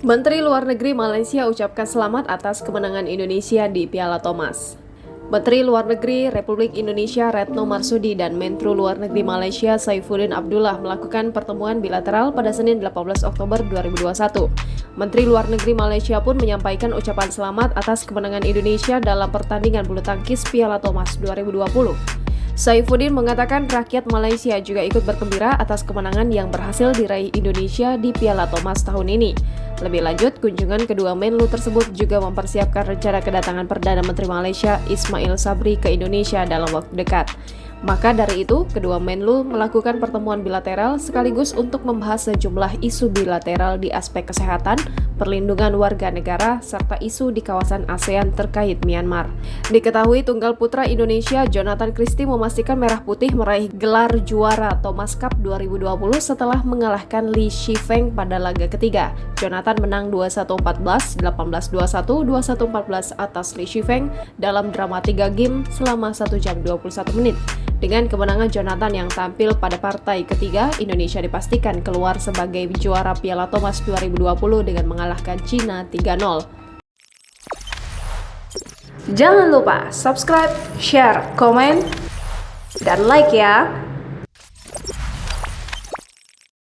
Menteri Luar Negeri Malaysia ucapkan selamat atas kemenangan Indonesia di Piala Thomas. Menteri Luar Negeri Republik Indonesia Retno Marsudi dan Menlu Luar Negeri Malaysia Saifuddin Abdullah melakukan pertemuan bilateral pada Senin 18 Oktober 2021. Menteri Luar Negeri Malaysia pun menyampaikan ucapan selamat atas kemenangan Indonesia dalam pertandingan bulu tangkis Piala Thomas 2020. Saifuddin mengatakan rakyat Malaysia juga ikut bergembira atas kemenangan yang berhasil diraih Indonesia di Piala Thomas tahun ini. Lebih lanjut, kunjungan kedua Menlu tersebut juga mempersiapkan rencana kedatangan Perdana Menteri Malaysia Ismail Sabri ke Indonesia dalam waktu dekat. Maka dari itu, kedua Menlu melakukan pertemuan bilateral sekaligus untuk membahas sejumlah isu bilateral di aspek kesehatan, perlindungan warga negara, serta isu di kawasan ASEAN terkait Myanmar. Diketahui tunggal putra Indonesia Jonathan Christie memastikan Merah Putih meraih gelar juara Thomas Cup 2020 setelah mengalahkan Li Shifeng pada laga ketiga. Jonathan menang 21-14, 18-21, 21-14 atas Li Shifeng dalam drama 3 game selama 1 jam 21 menit. Dengan kemenangan Jonathan yang tampil pada partai ketiga, Indonesia dipastikan keluar sebagai juara Piala Thomas 2020 dengan mengalahkan Cina 3-0. Jangan lupa subscribe, share, komen, dan like ya!